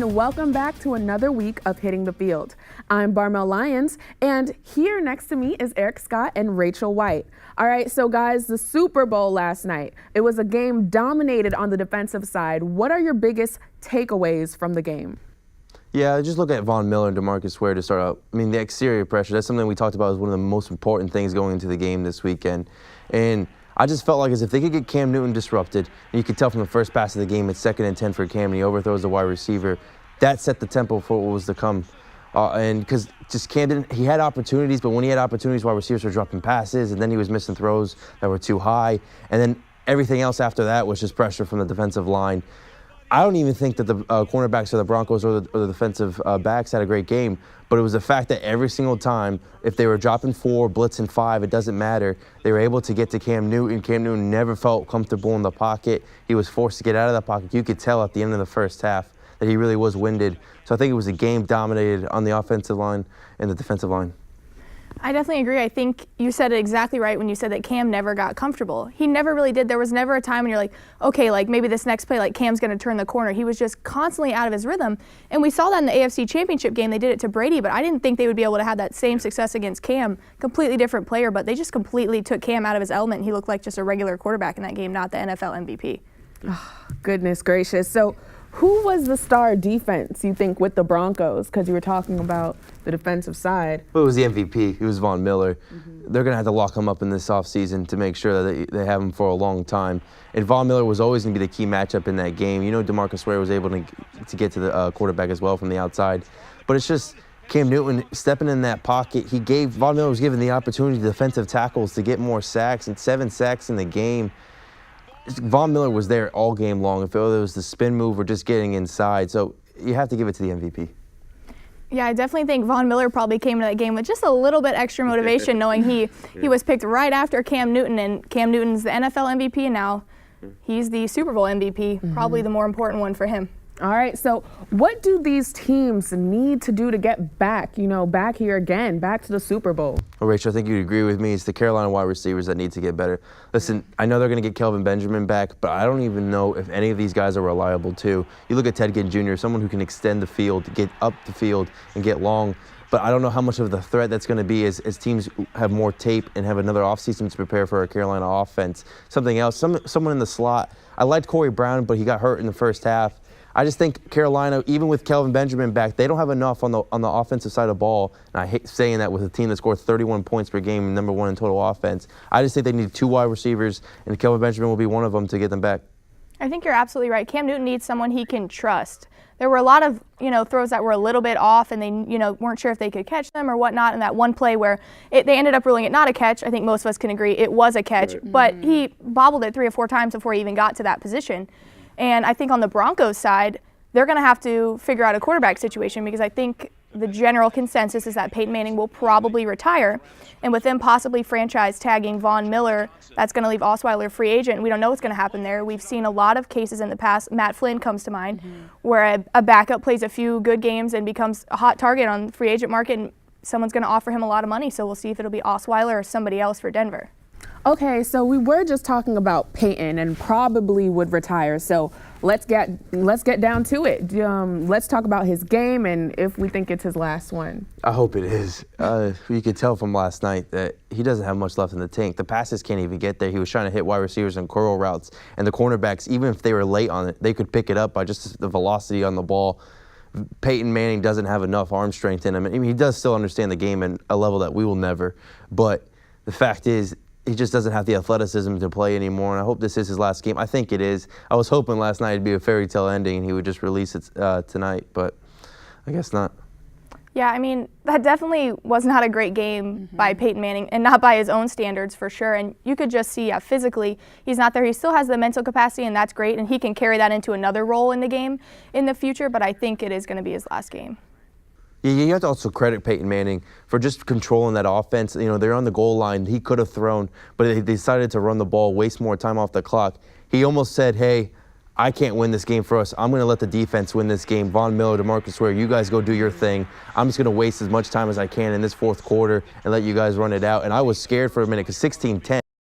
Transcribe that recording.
and welcome back to another week of Hitting the Field. I'm Barmel Lyons, and here next to me is Eric Scott and Rachel White. All right, so guys, the Super Bowl last night. It was a game dominated on the defensive side. What are your biggest takeaways from the game? Yeah, just look at Von Miller and DeMarcus Ware to start out. I mean, the exterior pressure, that's something we talked about as one of the most important things going into the game this weekend. And I just felt like as if they could get Cam Newton disrupted, and you could tell from the first pass of the game, it's 2nd and 10 for Cam, and he overthrows the wide receiver. That set the tempo for what was to come. And because just Cam didn't, he had opportunities, but when he had opportunities, wide receivers were dropping passes, and then he was missing throws that were too high. And then everything else after that was just pressure from the defensive line. I don't even think that the cornerbacks of the Broncos or the defensive backs had a great game, but it was the fact that every single time, if they were dropping 4, blitzing 5, it doesn't matter. They were able to get to Cam Newton. Cam Newton never felt comfortable in the pocket. He was forced to get out of the pocket. You could tell at the end of the first half that he really was winded. So I think it was a game dominated on the offensive line and the defensive line. I definitely agree. I think you said it exactly right when you said that Cam never got comfortable. He never really did. There was never a time when you're like, okay, like maybe this next play, like Cam's going to turn the corner. He was just constantly out of his rhythm. And we saw that in the AFC Championship game. They did it to Brady, but I didn't think they would be able to have that same success against Cam. Completely different player, but they just completely took Cam out of his element. He looked like just a regular quarterback in that game, not the NFL MVP. Oh, goodness gracious. So who was the star defense, you think, with the Broncos? Because you were talking about the defensive side. Well, it was the MVP. It was Von Miller. They're going to have to lock him up in this offseason to make sure that they have him for a long time. And Von Miller was always going to be the key matchup in that game. You know, DeMarcus Ware was able to get to the quarterback as well from the outside. But it's just Cam Newton stepping in that pocket. Von Miller was given the opportunity to defensive tackles to get more sacks, and 7 sacks in the game. Von Miller was there all game long, if it was the spin move or just getting inside. So you have to give it to the MVP. Yeah, I definitely think Von Miller probably came to that game with just a little bit extra motivation, knowing he was picked right after Cam Newton, and Cam Newton's the NFL MVP, and now he's the Super Bowl MVP, probably the more important one for him. All right, so what do these teams need to do to get back here again, back to the Super Bowl? Well, Rachel, I think you'd agree with me. It's the Carolina wide receivers that need to get better. Listen, I know they're going to get Kelvin Benjamin back, but I don't even know if any of these guys are reliable, too. You look at Ted Ginn Jr., someone who can extend the field, get up the field, and get long. But I don't know how much of the threat that's going to be as teams have more tape and have another offseason to prepare for a Carolina offense. Something else, someone in the slot. I liked Corey Brown, but he got hurt in the first half. I just think Carolina, even with Kelvin Benjamin back, they don't have enough on the offensive side of the ball. And I hate saying that with a team that scores 31 points per game, #1 in total offense. I just think they need 2 wide receivers, and Kelvin Benjamin will be one of them to get them back. I think you're absolutely right. Cam Newton needs someone he can trust. There were a lot of throws that were a little bit off, and they weren't sure if they could catch them or whatnot. And that one play where they ended up ruling it not a catch, I think most of us can agree it was a catch, but he bobbled it 3 or 4 times before he even got to that position. And I think on the Broncos side, they're going to have to figure out a quarterback situation, because I think the general consensus is that Peyton Manning will probably retire. And with them possibly franchise tagging Von Miller, that's going to leave Osweiler free agent. We don't know what's going to happen there. We've seen a lot of cases in the past. Matt Flynn comes to mind, where a backup plays a few good games and becomes a hot target on the free agent market, and someone's going to offer him a lot of money. So we'll see if it'll be Osweiler or somebody else for Denver. Okay, so we were just talking about Peyton and probably would retire. So let's get down to it. Let's talk about his game and if we think it's his last one. I hope it is. You could tell from last night that he doesn't have much left in the tank. The passes can't even get there. He was trying to hit wide receivers and curl routes, and the cornerbacks, even if they were late on it, they could pick it up by just the velocity on the ball. Peyton Manning doesn't have enough arm strength in him. I mean, he does still understand the game at a level that we will never. But the fact is, he just doesn't have the athleticism to play anymore, and I hope this is his last game. I think it is. I was hoping last night it'd be a fairy tale ending and he would just release it tonight, but I guess not. Yeah, I mean, that definitely was not a great game by Peyton Manning, and not by his own standards for sure. And you could just see, physically, he's not there. He still has the mental capacity, and that's great, and he can carry that into another role in the game in the future, but I think it is going to be his last game. Yeah, you have to also credit Peyton Manning for just controlling that offense. They're on the goal line. He could have thrown, but they decided to run the ball, waste more time off the clock. He almost said, hey, I can't win this game for us. I'm going to let the defense win this game. Von Miller, DeMarcus Ware, you guys go do your thing. I'm just going to waste as much time as I can in this fourth quarter and let you guys run it out. And I was scared for a minute because 16-10.